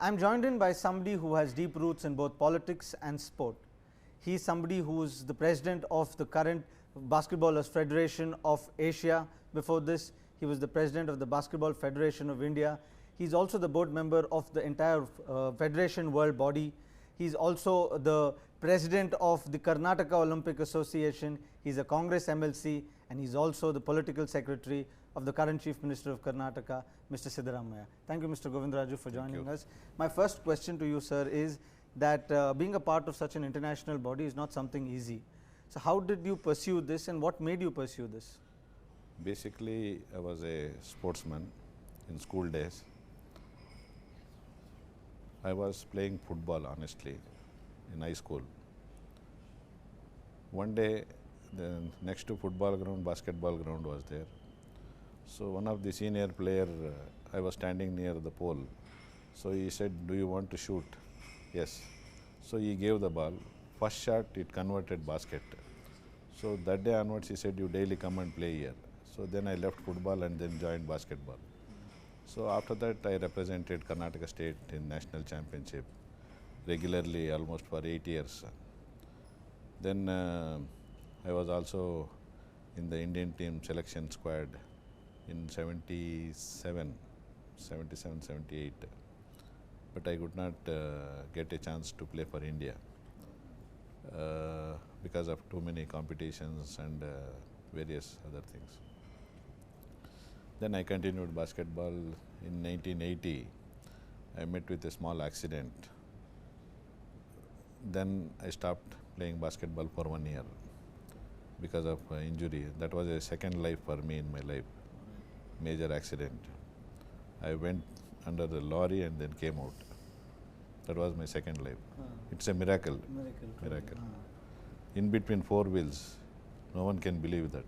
I'm joined in by somebody who has deep roots in both politics and sport. He is somebody who is the president of the current Basketballers Federation of Asia. Before this, he was the president of the Basketball Federation of India. He is also the board member of the entire Federation World Body. He is also the president of the Karnataka Olympic Association. He is a Congress MLC, and he is also the political secretary of the current Chief Minister of Karnataka, Mr. Siddaramaiah. Thank you, Mr. Govindaraj, for joining us. My first question to you, sir, is that being a part of such an international body is not something easy. So how did you pursue this, and what made you pursue this? Basically, I was a sportsman in school days. I was playing football, honestly, in high school. One day, the next to football ground, basketball ground was there. So one of the senior player, I was standing near the pole. So he said, "Do you want to shoot?" Yes. So he gave the ball. First shot, it converted basket. So that day onwards, he said, "You daily come and play here." So then I left football and then joined basketball. So after that, I represented Karnataka State in national championship regularly, almost for 8 years. Then I was also in the Indian team selection squad in 77, 78. But I could not get a chance to play for India because of too many competitions and various other things. Then I continued basketball. In 1980, I met with a small accident. Then I stopped playing basketball for 1 year because of injury. That was a second life for me in my life, major accident. I went under the lorry and then came out. That was my second life. It's a miracle. Miracle. In between four wheels, no one can believe that.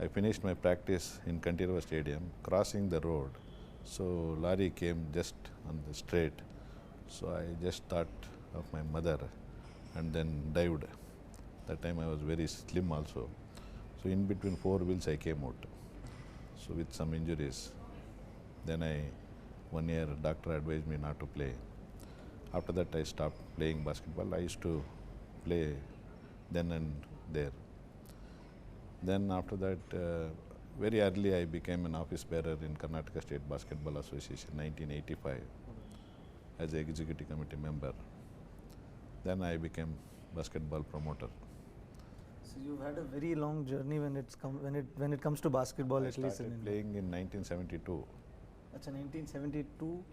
I finished my practice in Kantirava Stadium, crossing the road. So lorry came just on the straight. So I just thought of my mother and then dived. That time I was very slim also. So in between four wheels I came out. So with some injuries. Then 1 year doctor advised me not to play. After that I stopped playing basketball. I used to play then and there. Then after that, very early I became an office bearer in Karnataka State Basketball Association, 1985, as an executive committee member. Then I became basketball promoter. So you've had a very long journey when it comes to basketball, at least in India. I started playing in 1972. That's in 1972,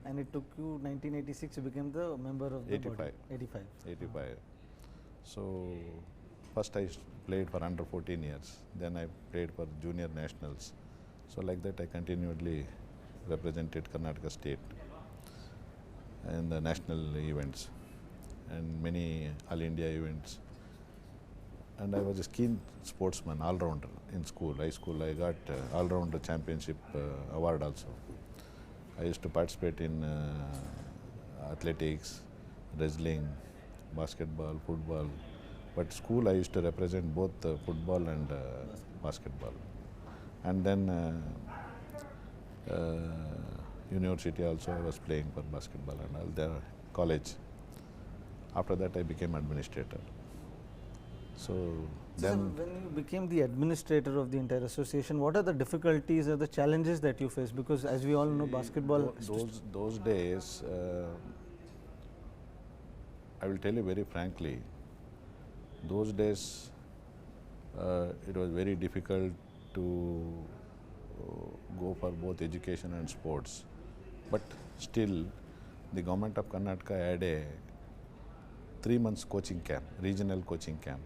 and it took you 1986 you became the member of the 85. body. 85. 85. So first I played for under 14 years, then I played for junior nationals. So like that I continually represented Karnataka State in the national events and many all India events. And I was a keen sportsman, all-rounder in school, high school. I got all-rounder championship award also. I used to participate in athletics, wrestling, basketball, football. But school I used to represent both football and basketball. And then university also I was playing for basketball and all there, college. After that I became administrator. So then when you became the administrator of the entire association, what are the difficulties or the challenges that you face? Because as we all know, basketball... Those days, I will tell you very frankly, those days it was very difficult to go for both education and sports. But still, the government of Karnataka had a 3 months coaching camp, regional coaching camp.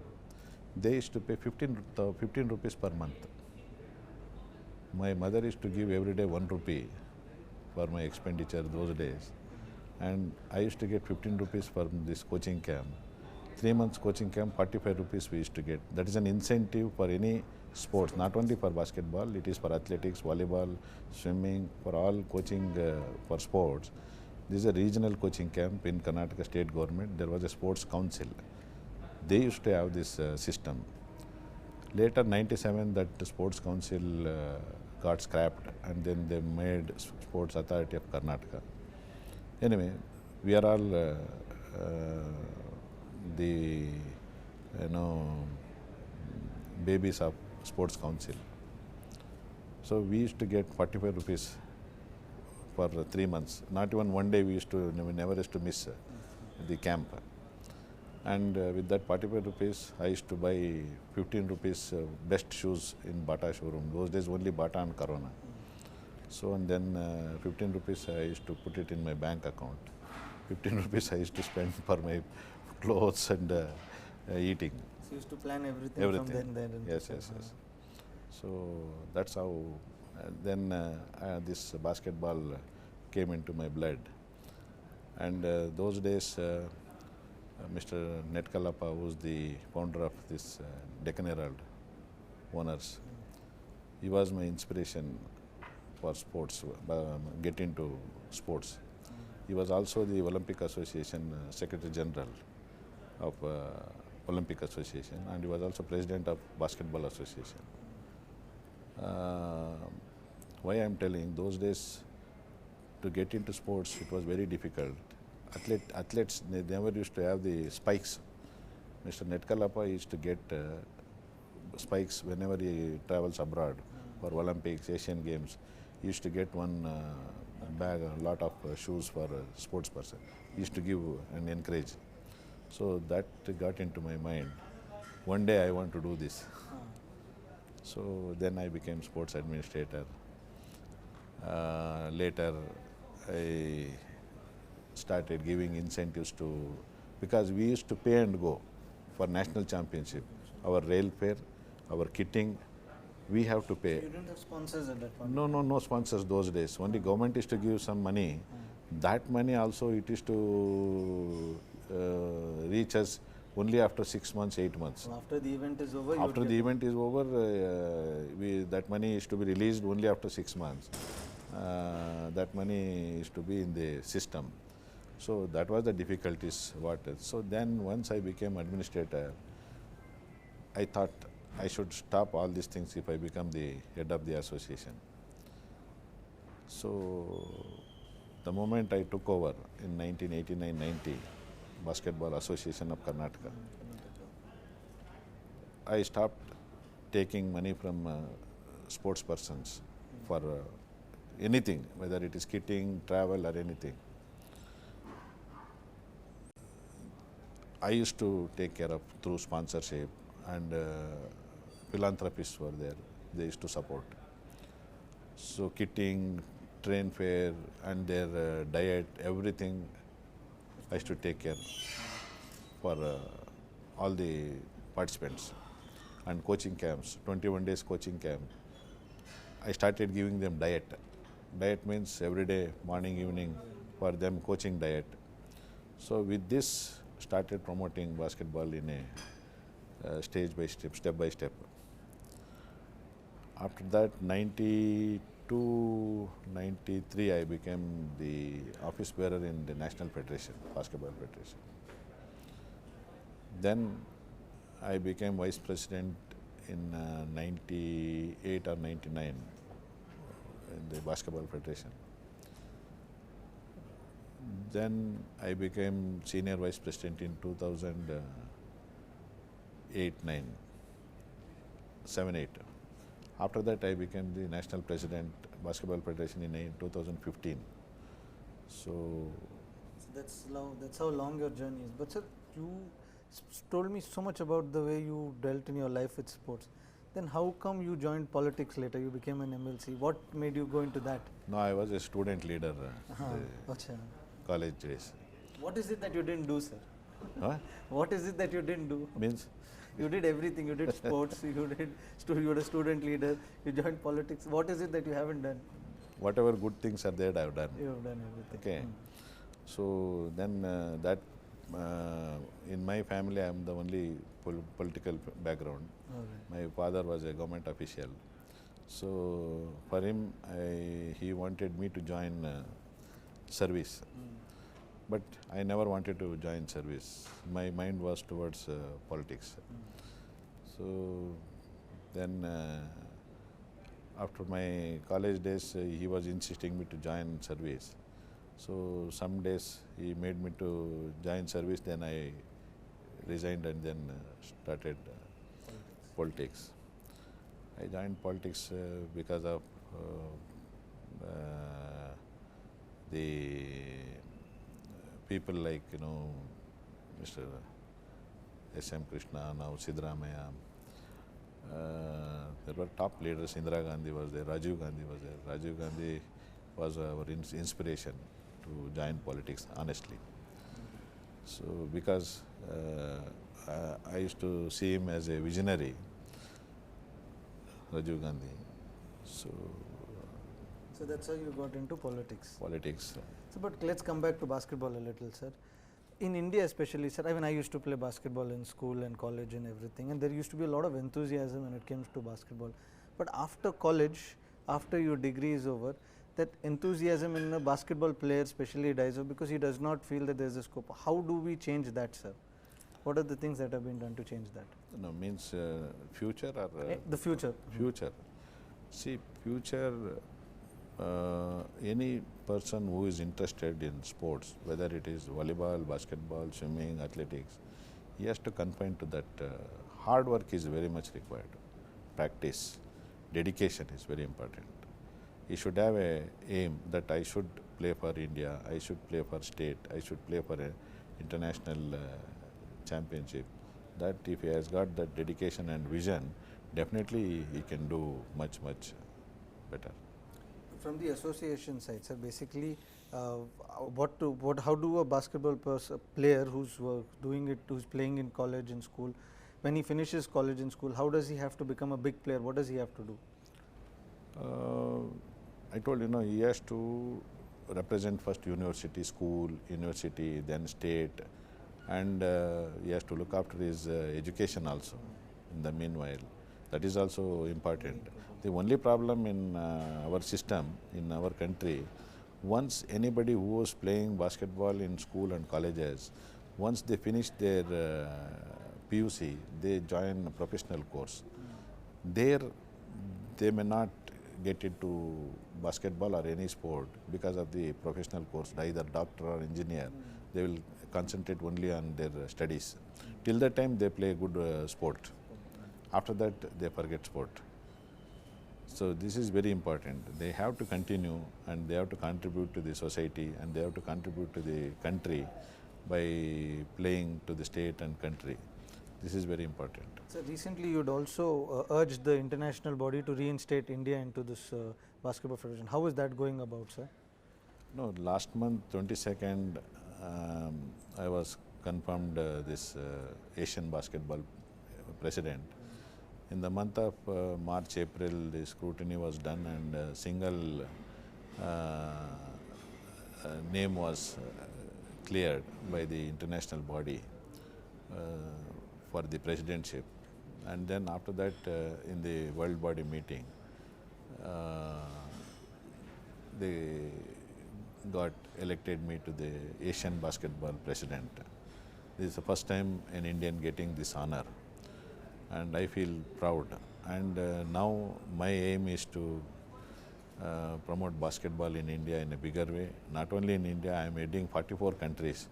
They used to pay 15 rupees per month. My mother used to give every day 1 rupee for my expenditure those days. And I used to get 15 rupees for this coaching camp. 3 months coaching camp, 45 rupees we used to get. That is an incentive for any sports, not only for basketball, it is for athletics, volleyball, swimming, for all coaching for sports. This is a regional coaching camp in Karnataka State Government. There was a sports council. They used to have this system. Later, 97, that the sports council got scrapped and then they made Sports Authority of Karnataka. Anyway, we are all the you know babies of sports council. So we used to get 45 rupees for 3 months. Not even one day we used to never used to miss the camp. And with that 45 rupees, I used to buy 15 rupees best shoes in Bata showroom. Those days only Bata and Corona. So and then 15 rupees I used to put it in my bank account. 15 rupees I used to spend for my clothes and eating. So you used to plan everything, Everything. from then. Yes. So that's how then this basketball came into my blood. And those days, Mr. Netkalapa, who's the founder of this Deccan Herald owners, he was my inspiration for sports, get into sports. He was also the Olympic Association Secretary General of Olympic Association, and he was also President of Basketball Association. Why I am telling, those days to get into sports, it was very difficult. Athletes, they never used to have the spikes. Mr. Netkalapa used to get spikes whenever he travels abroad for Olympics, Asian Games. He used to get one bag, a lot of shoes for a sports person. He used to give and encourage. So that got into my mind. One day I want to do this. So then I became sports administrator. Later I started giving incentives to, because we used to pay and go for national championship. Our rail fare, our kitting, we have to pay. So you didn't have sponsors at that point? No sponsors those days. Only government is to give some money. That money also it is to reach us only after 6 months, 8 months. So after the event is over? After the event is over, that money is to be released only after 6 months. That money is to be in the system. So that was the difficulties. So then once I became administrator, I thought I should stop all these things if I become the head of the association. So the moment I took over in 1989-90, Basketball Association of Karnataka, I stopped taking money from sports persons for anything, whether it is kitting, travel or anything. I used to take care of through sponsorship, and philanthropists were there, they used to support. So kitting, train fare and their diet, everything I used to take care for all the participants. And coaching camps, 21 days coaching camp, I started giving them diet. Diet means every day, morning, evening, for them coaching diet. So with this, started promoting basketball in a stage by step by step. After that, 92, 93, I became the office bearer in the National Federation, Basketball Federation. Then I became vice president in 98 or 99 in the Basketball Federation. Then I became senior vice president in 2008, 9, 7, 8. After that, I became the national president, Basketball Federation in 2015. So that's how long your journey is. But sir, you told me so much about the way you dealt in your life with sports. Then how come you joined politics later? You became an MLC. What made you go into that? no, I was a student leader Acha. college days. What is it that you didn't do, sir? Huh? What is it that you didn't do? Means You did everything. You did sports. You were a student leader. You joined politics. What is it that you haven't done? whatever good things are there, I have done. You have done everything. Okay. So then in my family, I am the only political background. All right. My father was a government official. So for him, he wanted me to join service. But I never wanted to join service. My mind was towards politics. So then after my college days, he was insisting me to join service. So some days he made me to join service, then I resigned and then started politics. I joined politics because of the people like, Mr. S.M. Krishna, now Sidramaya. There were top leaders. Indira Gandhi was there, Rajiv Gandhi was there. Rajiv Gandhi was our inspiration to join politics, honestly. So because I used to see him as a visionary, Rajiv Gandhi. So that's how you got into politics. Politics. So, but let's come back to basketball a little, sir. In India especially, sir, I used to play basketball in school and college and everything, and there used to be a lot of enthusiasm when it came to basketball. But after college, after your degree is over, that enthusiasm in a basketball player especially dies off because he does not feel that there is a scope. How do we change that, sir? What are the things that have been done to change that? No, means future or? The future. Future. See, future, any person who is interested in sports, whether it is volleyball, basketball, swimming, athletics, he has to confine to that. Hard work is very much required. Practice, dedication is very important. He should have a aim that I should play for India, I should play for state, I should play for an international championship. That if he has got that dedication and vision, definitely he can do much better. From the association side, sir, basically, how do a basketball player who's doing it, who's playing in college and school, when he finishes college and school, how does he have to become a big player? What does he have to do? I told he has to represent first university, school, university, then state, and he has to look after his education also in the meanwhile. That is also important. The only problem in our system, in our country, once anybody who was playing basketball in school and colleges, once they finish their PUC, they join a professional course. There, they may not get into basketball or any sport because of the professional course, either doctor or engineer. They will concentrate only on their studies. Till that time, they play good sport. After that, they forget sport. So this is very important. They have to continue and they have to contribute to the society and they have to contribute to the country by playing to the state and country. This is very important. So recently you had also urged the international body to reinstate India into this basketball federation. How is that going about, sir? No, last month 22nd I was confirmed this Asian basketball president. In the month of March, April, the scrutiny was done and single name was cleared by the international body for the presidentship. And then after that, in the world body meeting, they got elected me to the Asian basketball president. This is the first time an Indian getting this honor. And I feel proud. And now my aim is to promote basketball in India in a bigger way. Not only in India, I am heading 44 countries.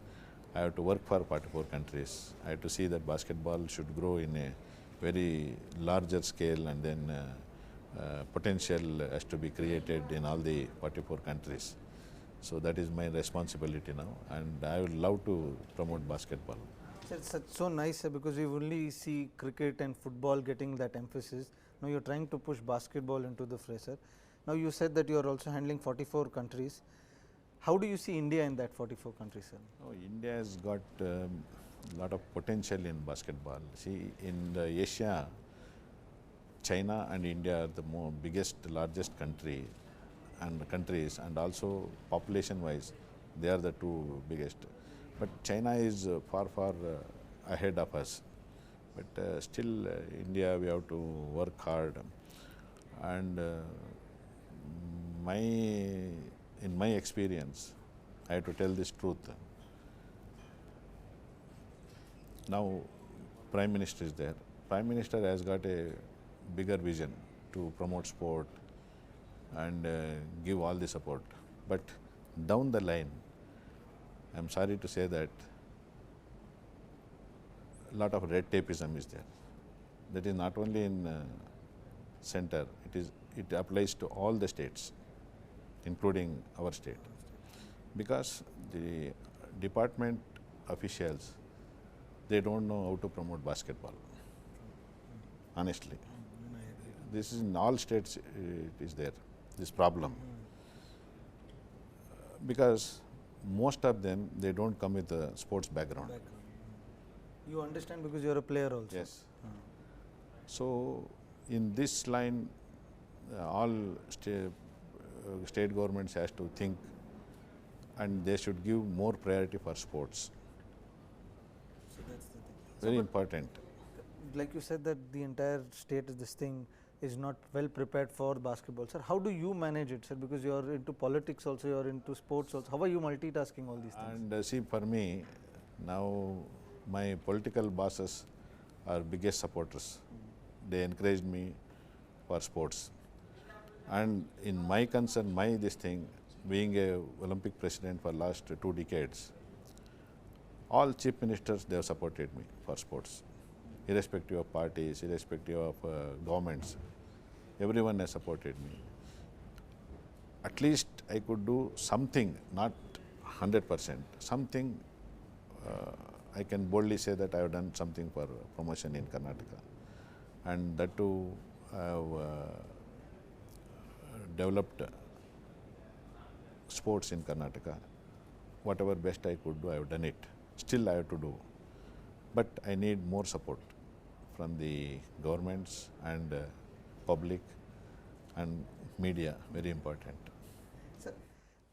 I have to work for 44 countries. I have to see that basketball should grow in a very larger scale and then potential has to be created in all the 44 countries. So that is my responsibility now and I would love to promote basketball. It's so nice, sir, because we only see cricket and football getting that emphasis. Now you're trying to push basketball into the fray, sir. Now you said that you are also handling 44 countries. How do you see India in that 44 countries, sir? Oh, India has got a lot of potential in basketball. See, in Asia, China and India are the biggest, largest countries, and also population-wise, they are the two biggest. But China is far ahead of us. But still, India, we have to work hard. And in my experience, I have to tell this truth. Now, Prime Minister is there. Prime Minister has got a bigger vision to promote sport and give all the support. But down the line, I am sorry to say that a lot of red tapeism is there. That is not only in center, it applies to all the states, including our state. Because the department officials, they don't know how to promote basketball, honestly. This is in all states, it is there, this problem. Because most of them, they don't come with a sports background. You understand because you are a player also. Yes. So, in this line, all state governments has to think, and they should give more priority for sports. So that's the thing. Very important. Like you said that the entire state of this thing is not well prepared for basketball. Sir, how do you manage it, sir? Because you are into politics also, you are into sports also. How are you multitasking all these things? And see, for me, now my political bosses are biggest supporters. They encouraged me for sports. And in my concern, this thing, being a Olympic president for last 2 decades, all chief ministers, they have supported me for sports, irrespective of parties, irrespective of governments. Everyone has supported me. At least I could do something, not 100%, something. I can boldly say that I have done something for promotion in Karnataka, and that too I have developed sports in Karnataka. Whatever best I could do, I have done it. Still I have to do, but I need more support from the governments and public and media, very important. Sir,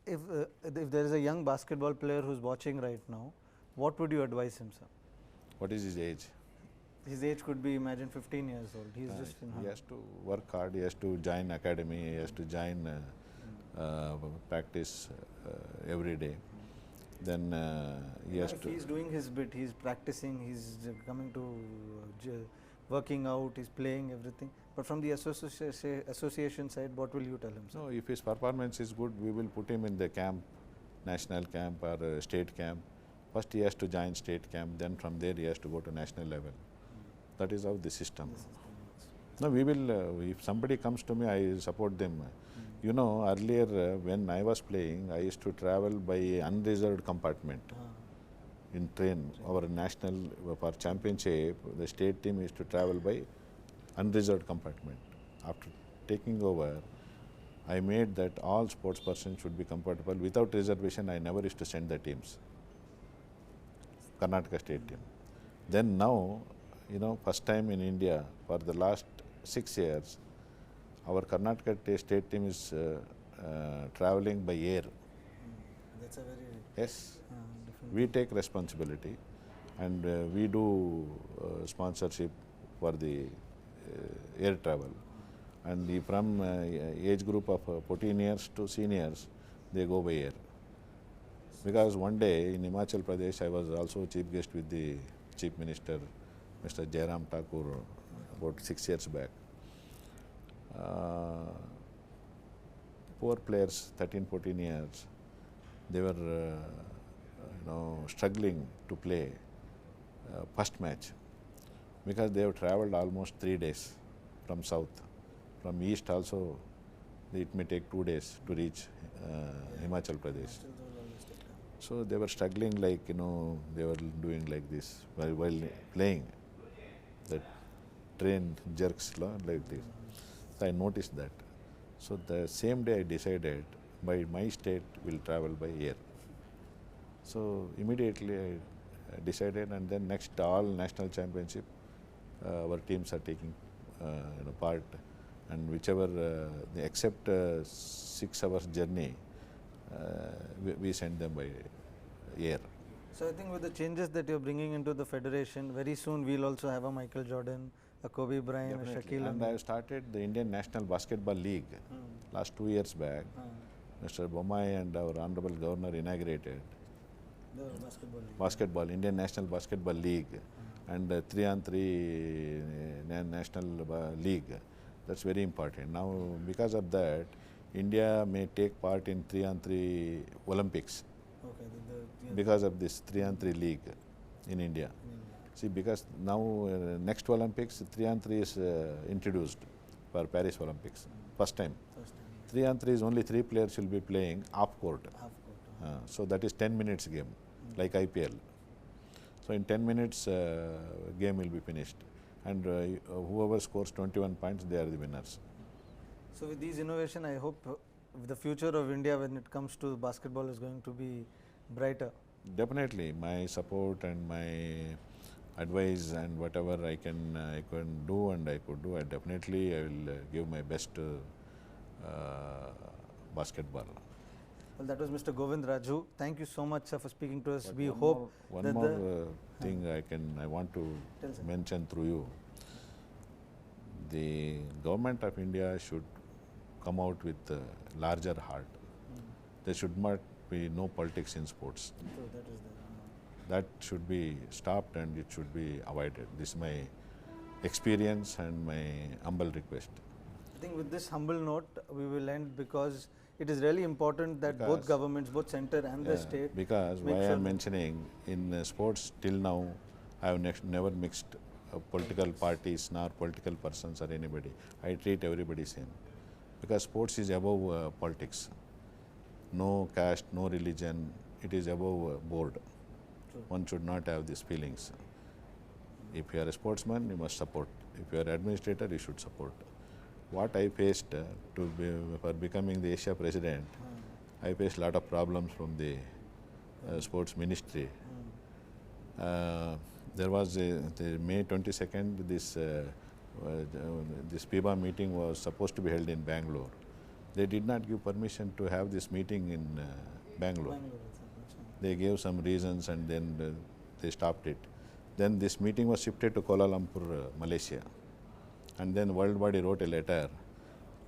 if there is a young basketball player who is watching right now, what would you advise him, sir? What is his age? His age could be, imagine, 15 years old. He is just in He has to work hard, he has to join academy, he has to join practice every day. Then he has if to. he is doing his bit, he is practicing, he is coming to working out, he is playing everything. But from the association side, what will you tell him, sir? No, if his performance is good, we will put him in the camp, national camp or state camp. First he has to join state camp, then from there he has to go to national level. That is how the system. No, we will, if somebody comes to me, I support them. You know, earlier when I was playing, I used to travel by unreserved compartment in train. Our national, for championship, the state team used to travel by unreserved compartment. After taking over, I made that all sports persons should be compatible. Without reservation, I never used to send the teams, Karnataka state team. Then now, you know, first time in India, for the last 6 years, our Karnataka state team is traveling by air. That's a very Yes, different. we take responsibility, and we do sponsorship for the air travel. And from age group of 14 years to seniors, they go by air. Because one day in Himachal Pradesh, I was also chief guest with the Chief Minister, Mr. Jairam Thakur, about 6 years back. Poor players, 13, 14 years, they were struggling to play first match because they have travelled almost 3 days from south. From east also, it may take 2 days to reach Himachal Pradesh. So they were struggling, like, they were doing like this while playing. That train jerks like this. So I noticed that. So the same day I decided by my state will travel by air. So immediately I decided, and then next all national championship, our teams are taking part, and whichever they accept 6 hours journey, we send them by air. So I think with the changes that you're bringing into the federation, very soon we'll also have a Michael Jordan, a Kobe Bryant, a Shaquille And O'Neal. I have started the Indian National Basketball League last 2 years back. Mr. Bommai and our Honorable Governor inaugurated The basketball, Indian National Basketball League, and 3-on-3 National League. That's very important. Now, because of that, India may take part in 3-on-3 Olympics Okay. because of this 3-on-3 league in India. See, because now next Olympics 3-on-3 is introduced for Paris Olympics, first time. First time. 3-on-3 is only 3 players will be playing half court. Half court. So that is 10 minutes game, like IPL. So in 10 minutes game will be finished, and whoever scores 21 points, they are the winners. So with these innovation, I hope the future of India when it comes to basketball is going to be brighter. Definitely, my support and my advice and whatever I can do and I could do, I will give my best to basketball. Well, that was Mr. Govindaraj. Thank you so much, sir, for speaking to us. But We one hope more, that one more thing I want to Tell, sir. mention through you. The government of India should come out with a larger heart. There should not be no politics in sports. So that is That should be stopped and it should be avoided. This is my experience and my humble request. I think with this humble note, we will end because it is really important that both Because- governments, both center and the state, Because make why I sure am that- mentioning in sports till now, I have never mixed political parties nor political persons or anybody. I treat everybody same. Because sports is above politics. No caste, no religion, it is above board. True. One should not have these feelings. If you are a sportsman, you must support. If you are an administrator, you should support. What I faced for becoming the Asia president, I faced a lot of problems from the sports ministry. There was the May 22nd, this PIBA meeting was supposed to be held in Bangalore. They did not give permission to have this meeting in Bangalore. They gave some reasons and then they stopped it. Then this meeting was shifted to Kuala Lumpur, Malaysia. And then World Body wrote a letter.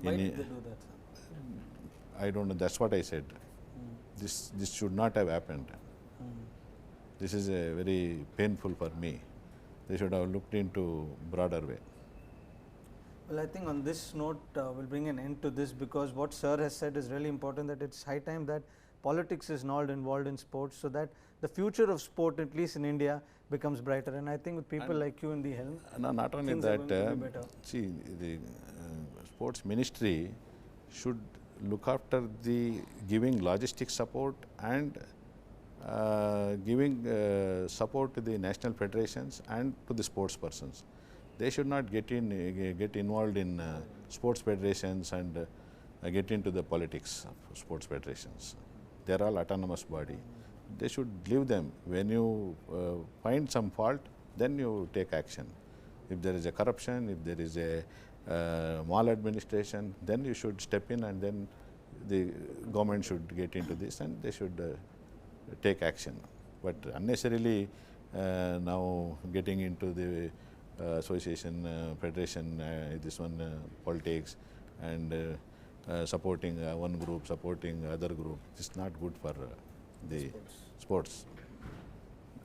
Why did they do that, sir? I don't know, that's what I said. This should not have happened. This is a very painful for me. They should have looked into broader way. Well, I think on this note, we'll bring an end to this because what sir has said is really important, that it's high time that politics is not involved in sports so that the future of sport, at least in India, becomes brighter. And I think with people like you in the helm, No, not only things are that, going to be better. see, the sports ministry should look after the giving logistic support and giving support to the national federations and to the sports persons. They should not get involved in sports federations and get into the politics of sports federations. They are all autonomous body. They should leave them. When you find some fault, then you take action. If there is a corruption, if there is a maladministration, then you should step in and then the government should get into this and they should take action. But unnecessarily now getting into the association, federation, this one politics and supporting one group, supporting other group, it's not good for the sports.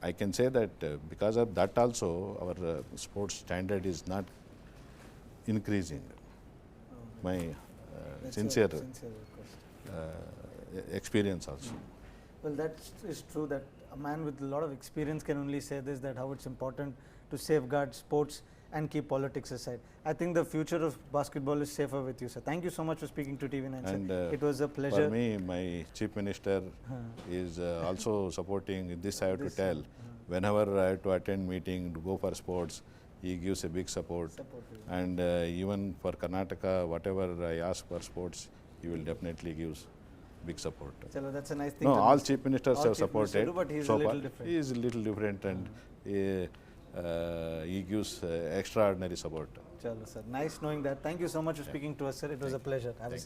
I can say that because of that also our sports standard is not increasing. My sincere experience also. Well, that is true that a man with a lot of experience can only say this, that how it's important to safeguard sports and keep politics aside. I think the future of basketball is safer with you, sir. Thank you so much for speaking to TV9. And it was a pleasure. For me, my chief minister is also supporting. This I have to tell. Whenever I have to attend meeting, to go for sports, he gives a big support. And even for Karnataka, whatever I ask for sports, he will definitely give big support. Chalo, that's a nice thing. No, to all know. chief ministers All have chief ministers supported. do, but he's so a little far. different. He is a little different and he gives extraordinary support. Chalo, sir. Nice knowing that. Thank you so much for speaking to us, sir. It was a pleasure. Have a